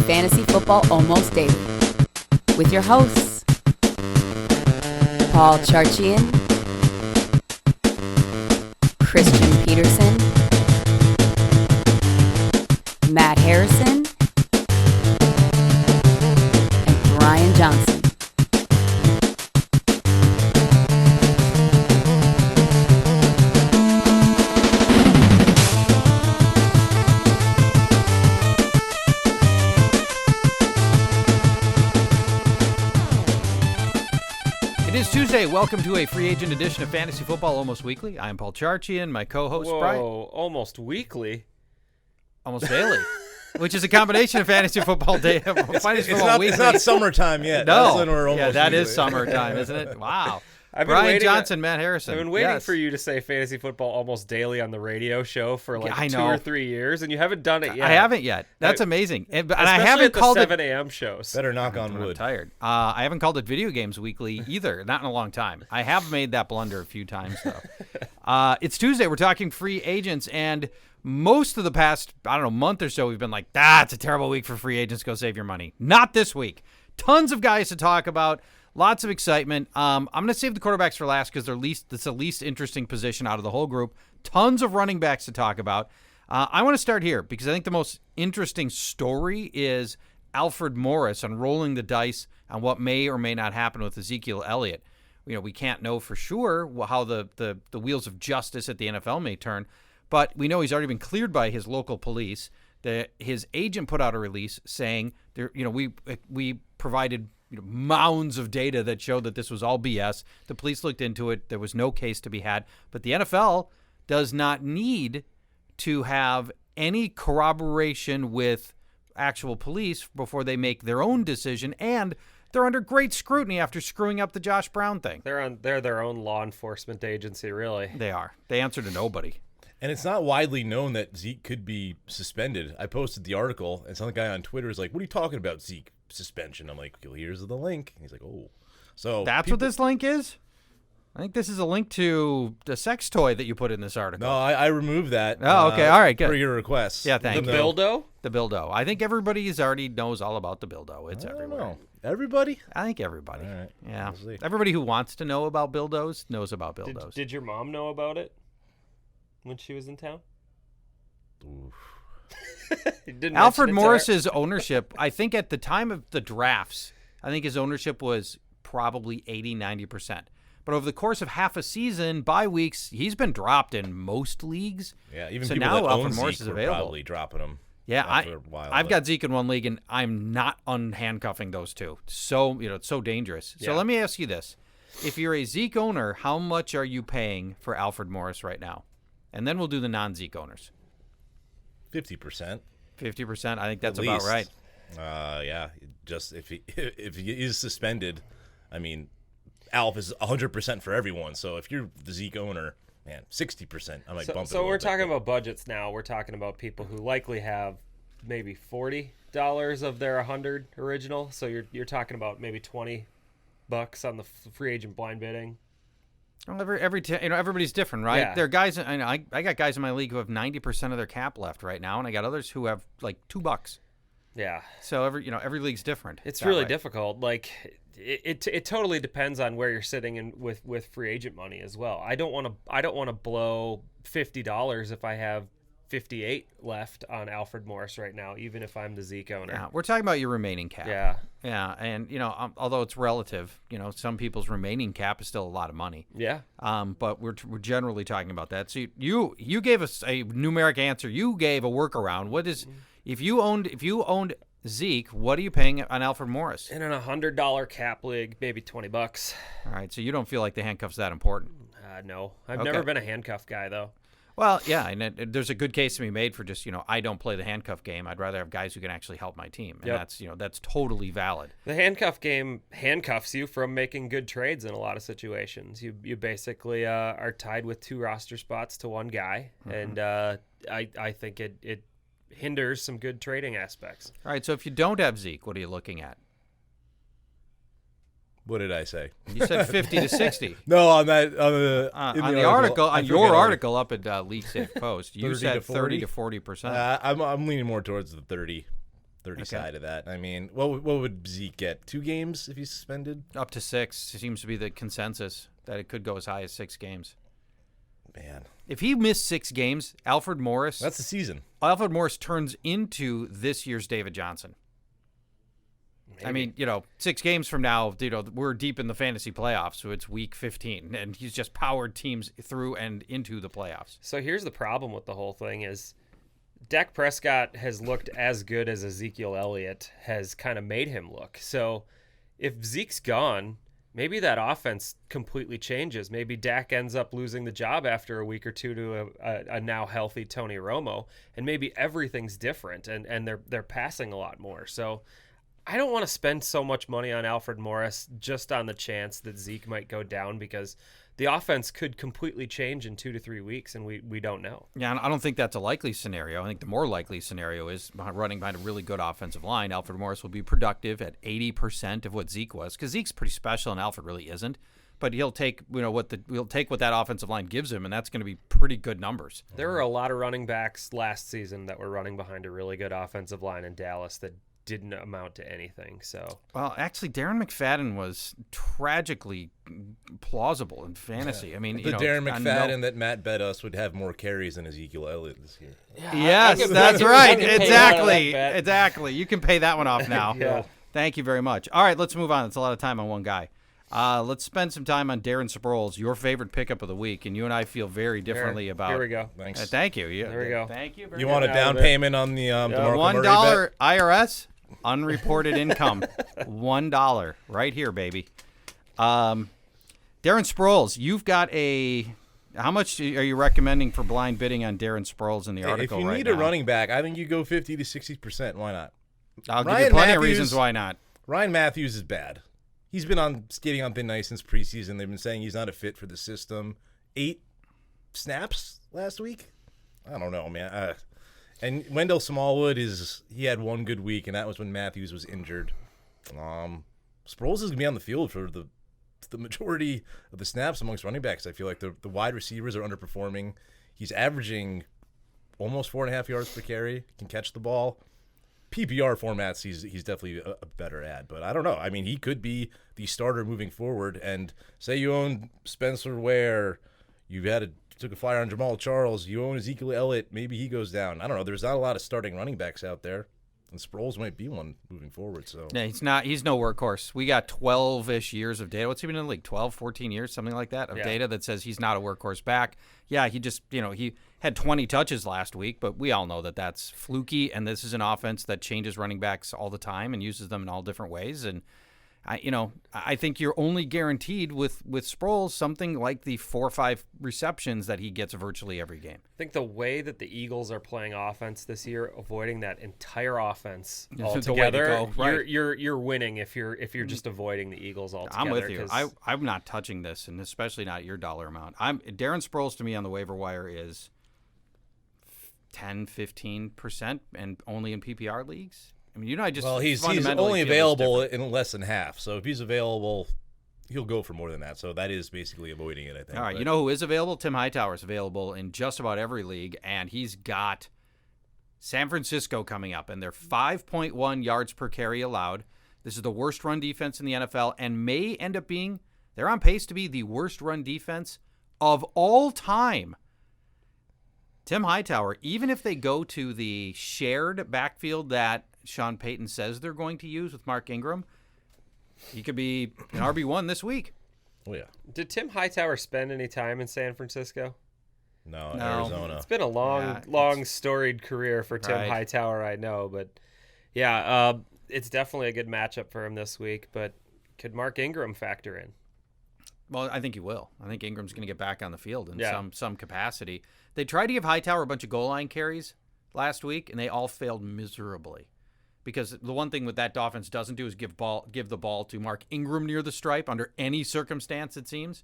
Fantasy Football Almost Daily with your hosts, Paul Charchian, Christian Peterson, Matt Harrison, and Brian Johnson. Tuesday, welcome to a free agent edition of Fantasy Football Almost Weekly. I'm Paul Charchian, my co-host Brian. Almost weekly? Almost daily, which is a combination of Fantasy Football Day. It's not summertime yet. No, that's when we're almost that weekly. is summertime, isn't it? Wow. Brian Johnson, Matt Harrison. I've been waiting for you to say Fantasy Football Almost Daily on the radio show for like 2 or 3 years, and you haven't done it yet. I haven't yet. That's amazing. And I haven't at the called 7 a.m. shows. Better knock on wood. I'm tired. I haven't called it Video Games Weekly either, not in a long time. I have made that blunder a few times, though. It's Tuesday. We're talking free agents, and most of the past, month or so, we've been like, it's a terrible week for free agents. Go save your money. Not this week. Tons of guys to talk about. Lots of excitement. I'm going to save the quarterbacks for last because it's the least interesting position out of the whole group. Tons of running backs to talk about. I want to start here because I think the most interesting story is Alfred Morris on rolling the dice on what may or may not happen with Ezekiel Elliott. We can't know for sure how the wheels of justice at the NFL may turn, but we know he's already been cleared by his local police. His agent put out a release saying, we provided mounds of data that showed that this was all BS. The police looked into it. There was no case to be had. But the NFL does not need to have any corroboration with actual police before they make their own decision. And they're under great scrutiny after screwing up the Josh Brown thing. They're their own law enforcement agency, really. They are. They answer to nobody. And it's not widely known that Zeke could be suspended. I posted the article, and some guy on Twitter is like, "What are you talking about, Zeke suspension?" I'm like, well, here's the link. And he's like, oh. So that's what this link is? I think this is a link to the sex toy that you put in this article. No, I removed that. Oh, okay. All right, good. For your request. Yeah, thank you. The Bildo? The Bildo. I think everybody already knows all about the Bildo. It's everywhere. Know. Everybody? I think everybody. All right. Yeah. We'll everybody who wants to know about Bildos knows about Bildos. Did your mom know about it when she was in town? Alfred Morris's ownership, I think at the time of the drafts, I think his ownership was probably 80-90%. But over the course of half a season, bye weeks, he's been dropped in most leagues. Yeah, even so people now that Alfred own Morris Zeke is were available. Probably dropping him. Yeah, after a while, I've got Zeke in one league, and I'm not unhandcuffing those two. So it's so dangerous. Yeah. So let me ask you this: if you're a Zeke owner, how much are you paying for Alfred Morris right now? And then we'll do the non-Zeke owners. 50%. 50%. I think that's about right. Yeah. Just if he is suspended, I mean, Alf is 100% for everyone. So if you're the Zeke owner, man, 60%. I might bump it. So we're talking about budgets now. We're talking about people who likely have maybe $40 of their 100 original. So you're talking about maybe $20 on the free agent blind bidding. Well, everybody's different, right? Yeah. There are guys. I got guys in my league who have 90% of their cap left right now, and I got others who have like $2. Yeah. So every league's different. It's really difficult. Like it totally depends on where you're sitting in with free agent money as well. I don't want to blow $50 if I have 58 left on Alfred Morris right now, even if I'm the Zeke owner. Yeah, we're talking about your remaining cap. Yeah. Yeah, and although it's relative, some people's remaining cap is still a lot of money. Yeah. But we're generally talking about that. So you gave us a numeric answer. You gave a workaround. What is if you owned Zeke, what are you paying on Alfred Morris? In a $100 cap league, maybe $20. All right, so you don't feel like the handcuff's that important? No, I've never been a handcuff guy though. Well, yeah, and there's a good case to be made for just, I don't play the handcuff game. I'd rather have guys who can actually help my team. And that's totally valid. The handcuff game handcuffs you from making good trades in a lot of situations. You basically are tied with 2 roster spots to one guy, and I think it hinders some good trading aspects. All right, so if you don't have Zeke, what are you looking at? What did I say? You said 50 to 60. No, on the article, on your article up at League Safe Post, you said 30 to 40%. I'm leaning more towards the 30 30 side of that. I mean, what would Zeke get? 2 games if he's suspended? Up to 6 seems to be the consensus, that it could go as high as 6 games. Man. If he missed 6 games, Alfred Morris. That's the season. Alfred Morris turns into this year's David Johnson. Maybe. I mean, 6 games from now, we're deep in the fantasy playoffs, so it's week 15, and he's just powered teams through and into the playoffs. So here's the problem with the whole thing is Dak Prescott has looked as good as Ezekiel Elliott has kind of made him look. So if Zeke's gone, maybe that offense completely changes. Maybe Dak ends up losing the job after a week or two to a now healthy Tony Romo, and maybe everything's different, and they're passing a lot more. So I don't want to spend so much money on Alfred Morris just on the chance that Zeke might go down, because the offense could completely change in 2 to 3 weeks, and we don't know. Yeah, I don't think that's a likely scenario. I think the more likely scenario is running behind a really good offensive line. Alfred Morris will be productive at 80% of what Zeke was, because Zeke's pretty special and Alfred really isn't. But he'll take what that offensive line gives him, and that's going to be pretty good numbers. There were a lot of running backs last season that were running behind a really good offensive line in Dallas that didn't amount to anything. So, well, actually, Darren McFadden was tragically plausible in fantasy. I mean, Darren McFadden that Matt bet us would have more carries than Ezekiel Elliott this year. Yeah, yes, that's right. Exactly. You can pay that one off now. Yeah. Thank you very much. All right, let's move on. It's a lot of time on one guy. Let's spend some time on Darren Sproles, your favorite pickup of the week, and you and I feel very differently about. Here we go. Thanks. Thank you. There we go. Thank you. You want a down payment on the DeMarco Murray $1 bet? IRS unreported income. $1 right here, baby. Darren Sproles, you've got how much are you recommending for blind bidding on Darren Sproles in the article? If you right need now? a running back, I think you go 50 to 60%. Why not? I'll give you plenty of reasons why not. Ryan Matthews is bad. He's been skating on thin ice since preseason. They've been saying he's not a fit for the system. 8 snaps last week? I don't know, man. And Wendell Smallwood he had one good week, and that was when Matthews was injured. Sproles is going to be on the field for the majority of the snaps amongst running backs. I feel like the wide receivers are underperforming. He's averaging almost 4.5 yards per carry, can catch the ball. PPR formats, he's definitely a better ad, but I don't know. I mean, he could be the starter moving forward. And say you own Spencer Ware, took a flyer on Jamal Charles, you own Ezekiel Elliott, maybe he goes down. I don't know. There's not a lot of starting running backs out there, and Sproles might be one moving forward. So yeah, he's no workhorse. We got 12-ish years of data. What's he been in the league? 12, 14 years, something like that, of data that says he's not a workhorse back. Yeah, he just, he had 20 touches last week, but we all know that that's fluky, and this is an offense that changes running backs all the time and uses them in all different ways. And I think you're only guaranteed with Sproles something like the 4 or 5 receptions that he gets virtually every game. I think the way that the Eagles are playing offense this year, avoiding that entire offense altogether, right. you're winning if you're just avoiding the Eagles altogether. I'm with you. I'm not touching this, and especially not your dollar amount. Darren Sproles to me on the waiver wire is 10-15%, and only in PPR leagues. I mean, he's only available in less than half. So if he's available, he'll go for more than that. So that is basically avoiding it, I think. All right, you know who is available? Tim Hightower is available in just about every league, and he's got San Francisco coming up, and they're 5.1 yards per carry allowed. This is the worst run defense in the NFL, and may end up being, they're on pace to be the worst run defense of all time. Tim Hightower, even if they go to the shared backfield that Sean Payton says they're going to use with Mark Ingram, he could be an RB1 this week. Oh, yeah. Did Tim Hightower spend any time in San Francisco? No. Arizona. It's been a long, storied career for Tim Hightower, I know. But, yeah, it's definitely a good matchup for him this week. But could Mark Ingram factor in? Well, I think he will. I think Ingram's going to get back on the field in some capacity. They tried to give Hightower a bunch of goal line carries last week, and they all failed miserably. Because the one thing with that offense doesn't do is give the ball to Mark Ingram near the stripe under any circumstance, it seems.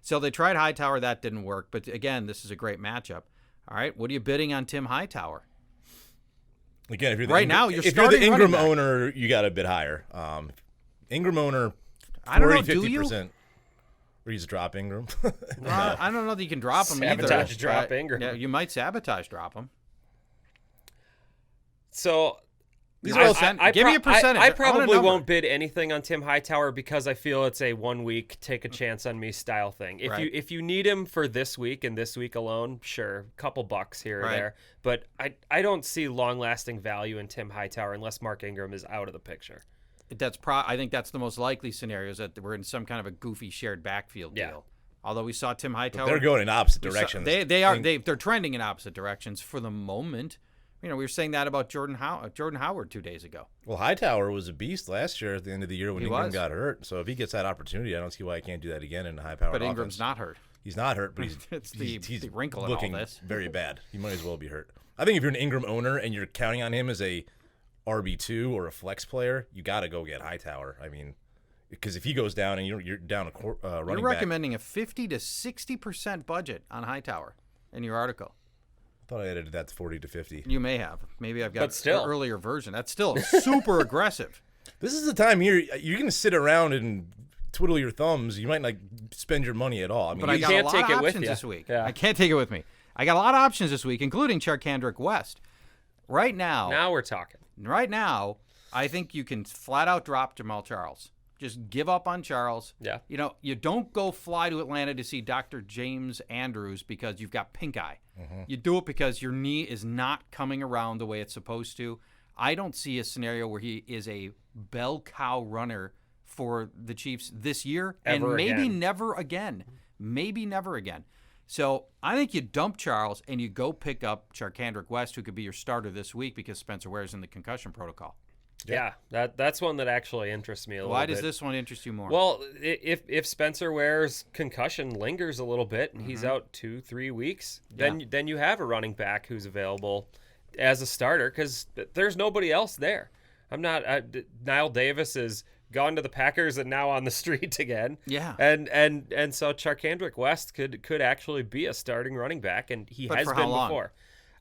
So they tried Hightower. That didn't work. But, again, this is a great matchup. All right, what are you bidding on Tim Hightower? Again, if you're the Ingram owner, you got a bit higher. Ingram owner, 40-50%. Or you just drop Ingram. I don't know that you can drop him either. Sabotage drop Ingram. Yeah, you might sabotage drop him. So These are all Give me a percentage. I want a probably number. won't bid anything on Tim Hightower because I feel it's a 1 week take a chance on me style thing. If you need him for this week and this week alone, sure, couple bucks here or there. But I don't see long lasting value in Tim Hightower unless Mark Ingram is out of the picture. I think that's the most likely scenario, is that we're in some kind of a goofy shared backfield deal. Although we saw Tim Hightower, they're going in opposite directions. They're trending in opposite directions for the moment. We were saying that about Jordan Howard 2 days ago. Well, Hightower was a beast last year at the end of the year when Ingram got hurt. So if he gets that opportunity, I don't see why he can't do that again in a high-powered But offense. Ingram's not hurt. He's not hurt, but It's he's the wrinkle in looking all this. very bad. He might as well be hurt. I think if you're an Ingram owner and you're counting on him as a RB2 or a flex player, you got to go get Hightower. I mean, because if he goes down and you're down a running back. You're recommending a 50 to 60% budget on Hightower in your article. I thought I edited that to 40 to 50. You may have. Maybe I've got But still. an earlier version. That's still super aggressive. This is the time you're going to sit around and twiddle your thumbs. You might not spend your money at all. I mean, But I got can't a lot take of it with options you. this week. Yeah. I can't take it with me. I got a lot of options this week, including Charcandrick West. Right now, We're talking. I think you can flat out drop Jamal Charles. Just give up on Charles. Yeah. You don't go fly to Atlanta to see Dr. James Andrews because you've got pink eye. You do it because your knee is not coming around the way it's supposed to. I don't see a scenario where he is a bell cow runner for the Chiefs this year and maybe never again. Maybe never again. So I think you dump Charles and you go pick up Charcandrick West, who could be your starter this week because Spencer Ware's in the concussion protocol. Yeah, that's one that actually interests me a little bit. Why does this one interest you more? Well, if Spencer Ware's concussion lingers a little bit and he's out 2-3 weeks, then you have a running back who's available as a starter because there's nobody else there. Niall Davis is gone to the Packers and now on the street again. Yeah. And so Charcandrick West could actually be a starting running back, and he has for been how long? before.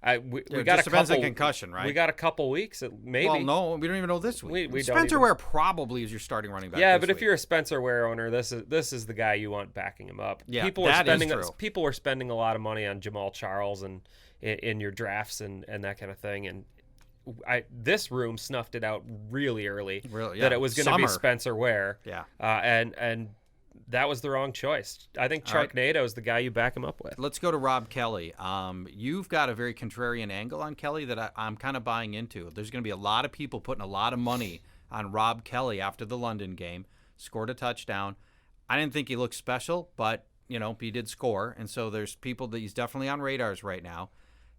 We It got just a depends couple on concussion, right? We got a couple weeks, maybe. Well, no, we don't even know this week. We don't Spencer even- Ware probably is your starting running back. Yeah, this but if week. you're a Spencer Ware owner, this is the guy you want backing him up. Yeah, people that is are spending true. people are spending a lot of money on Jamal Charles and in your drafts and that kind of thing. And this room snuffed it out really early that it was going to be Spencer Ware. Yeah, and that was the wrong choice. I think Sharknado is the guy you back him up with. Let's go to Rob Kelley. You've got a very contrarian angle on Kelley that I'm kind of buying into. There's going to be a lot of people putting a lot of money on Rob Kelley after the London game. Scored a touchdown. I didn't think he looked special, but he did score, and so there's people that he's definitely on radars right now.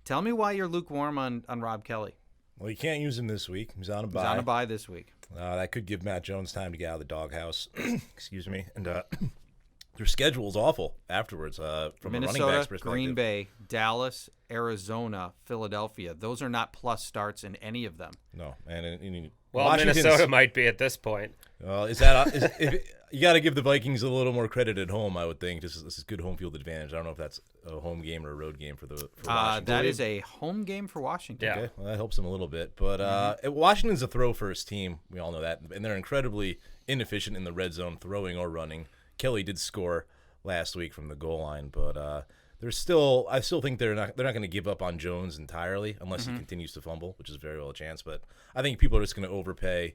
Tell me why you're lukewarm on Rob Kelley. Well, you can't use him this week. He's on a bye. He's on a bye this week. That could give Matt Jones time to get out of the doghouse. Excuse me. And their schedule's awful afterwards from a running back's Minnesota, perspective. Green Bay, Dallas, Arizona, Philadelphia. Those are not plus starts in any of them. No, and well, Washington's- Minnesota might be at this point. Well, you got to give the Vikings a little more credit at home, I would think. This is good home field advantage. I don't know if that's a home game or a road game for Washington. That is a home game for Washington. Yeah. Okay, well, that helps them a little bit. But Washington's a throw-first team. We all know that. And they're incredibly inefficient in the red zone, throwing or running. Kelley did score last week from the goal line, but I still think they're not going to give up on Jones entirely unless he continues to fumble, which is very well a chance. But I think people are just going to overpay.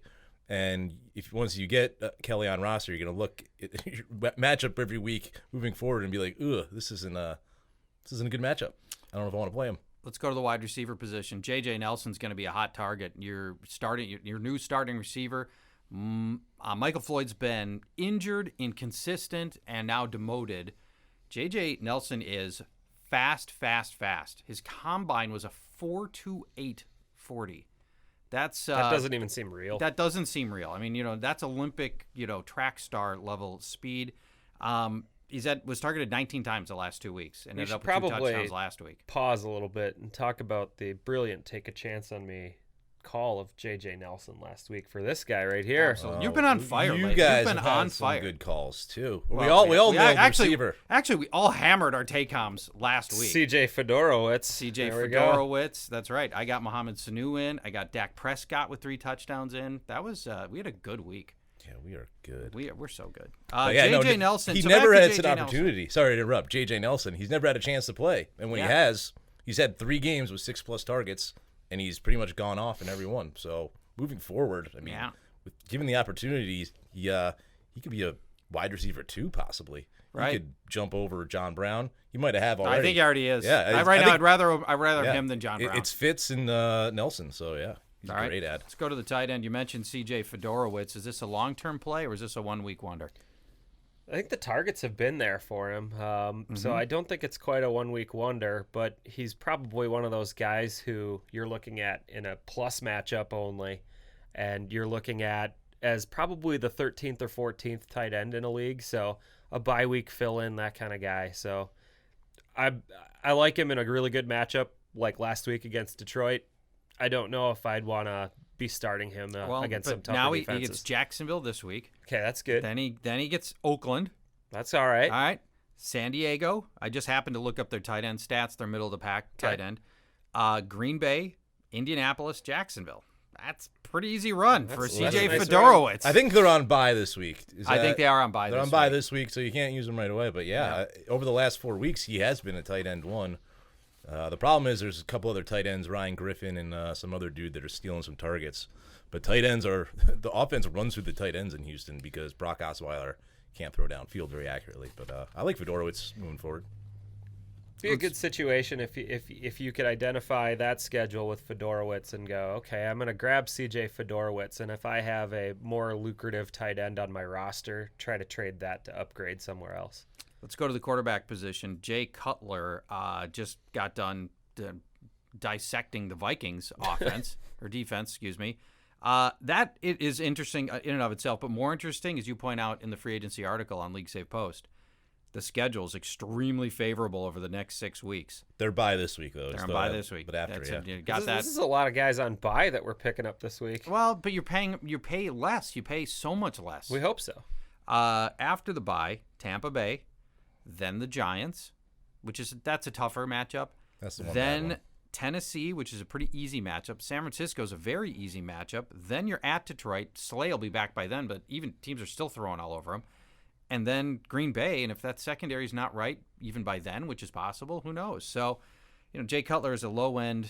And once you get Kelley on roster, you're going to look at your matchup every week moving forward and be like, "Ugh, this isn't a good matchup. I don't know if I want to play him." Let's go to the wide receiver position. J.J. Nelson's going to be a hot target. Your new starting receiver. Michael Floyd's been injured, inconsistent, and now demoted. J.J. Nelson is fast. His combine was a 4.28 40. That doesn't even seem real. That doesn't seem real. I mean, that's Olympic, track star level speed. Was targeted 19 times the last 2 weeks and ended up with 2 touchdowns last week. Pause a little bit and talk about the brilliant take a chance on me call of J.J. Nelson last week for this guy right here. Absolutely. You've been on fire. You lately. guys You've been have had on some fire. good calls too. Well, we all nailed actually, receiver. Actually, we all hammered our take-homes last week. C.J. Fiedorowicz. C.J. There we go. Fedorowicz. That's right. I got Mohamed Sanu in. I got Dak Prescott with 3 touchdowns in. That was we had a good week. Yeah, we are good. We're so good. J.J. Nelson. He so never back to had J.J. an opportunity. Sorry to interrupt. J.J. Nelson. He's never had a chance to play, and when he has, he's had 3 games with 6+ targets, and he's pretty much gone off in every one. So moving forward. I mean, given the opportunities, he could be a wide receiver 2 possibly. Right. He could jump over John Brown. He might have already. I think he already is. Yeah, Right now, I'd rather him than John Brown. It's Fitz and Nelson, so yeah. He's All a right. great ad. Let's go to the tight end. You mentioned C.J. Fiedorowicz. Is this a long-term play or is this a 1-week wonder? I think the targets have been there for him. So I don't think it's quite a 1-week wonder, but he's probably one of those guys who you're looking at in a plus matchup only, and you're looking at as probably the 13th or 14th tight end in a league. So a bye week fill-in, that kind of guy. So I like him in a really good matchup like last week against Detroit. I don't know if I'd want to be starting him against some tougher now defenses. He gets Jacksonville this week. Okay, that's good. Then he gets Oakland. That's all right. All right. San Diego. I just happened to look up their tight end stats. They're middle of the pack tight end. Green Bay, Indianapolis, Jacksonville. That's pretty easy run for C.J. Fiedorowicz. I think they're on bye this week. I think they are on bye. They're on bye this week, so you can't use them right away. But over the last 4 weeks, he has been a tight end 1. The problem is there's a couple other tight ends, Ryan Griffin and some other dude that are stealing some targets. But tight ends the offense runs through the tight ends in Houston because Brock Osweiler can't throw downfield very accurately. But I like Fiedorowicz moving forward. Be a good situation if you could identify that schedule with Fiedorowicz and go, okay, I'm going to grab C.J. Fiedorowicz, and if I have a more lucrative tight end on my roster, try to trade that to upgrade somewhere else. Let's go to the quarterback position. Jay Cutler just got done dissecting the Vikings offense or defense, excuse me. That it is interesting in and of itself, but more interesting, as you point out in the free agency article on League Save Post, the schedule is extremely favorable over the next 6 weeks. They're bye this week, though. They're on bye this week. But after, you got that. This is a lot of guys on bye that we're picking up this week. Well, but you pay less. You pay so much less. We hope so. After the bye, Tampa Bay, then the Giants, that's a tougher matchup. That's the one. Then Tennessee, which is a pretty easy matchup. San Francisco is a very easy matchup. Then you're at Detroit. Slay will be back by then, but even teams are still throwing all over him. And then Green Bay, and if that secondary is not right, even by then, which is possible, who knows? So, Jay Cutler is a low-end,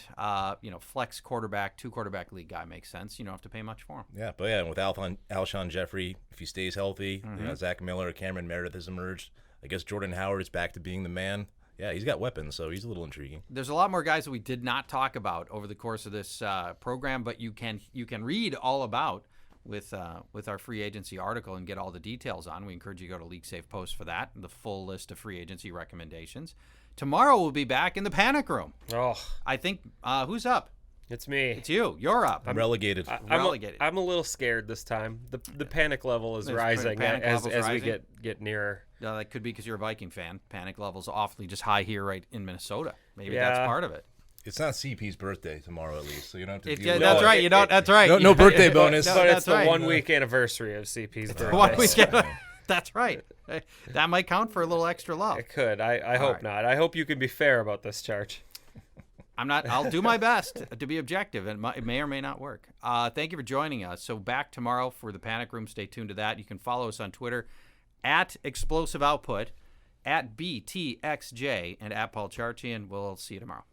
flex quarterback, 2-quarterback league guy. Makes sense. You don't have to pay much for him. Yeah, but and with Alshon Jeffrey, if he stays healthy, Zach Miller, Cameron Meredith has emerged. I guess Jordan Howard is back to being the man. Yeah, he's got weapons, so he's a little intriguing. There's a lot more guys that we did not talk about over the course of this program, but you can read all about with our free agency article and get all the details on. We encourage you to go to League Save Post for that and the full list of free agency recommendations. Tomorrow we'll be back in the panic room. Oh, I think who's up? It's me. It's you. You're up. I'm relegated. I'm a little scared this time. The panic level is rising as we get nearer. That could be because you're a Viking fan. Panic level's awfully just high here right in Minnesota. Maybe that's part of it. It's not CP's birthday tomorrow, at least, so you don't have to deal with that's it. right. That's right. No birthday bonus. But it's the right. 1 week anniversary of CP's birthday. 1 week. That's right. That might count for a little extra love. It could. I hope not. I hope you can be fair about this, Charch. I'm not. I'll do my best to be objective, and it may or may not work. Thank you for joining us. So back tomorrow for the Panic Room. Stay tuned to that. You can follow us on Twitter at Explosive Output, at BTXJ, and at Paul Charchian. We'll see you tomorrow.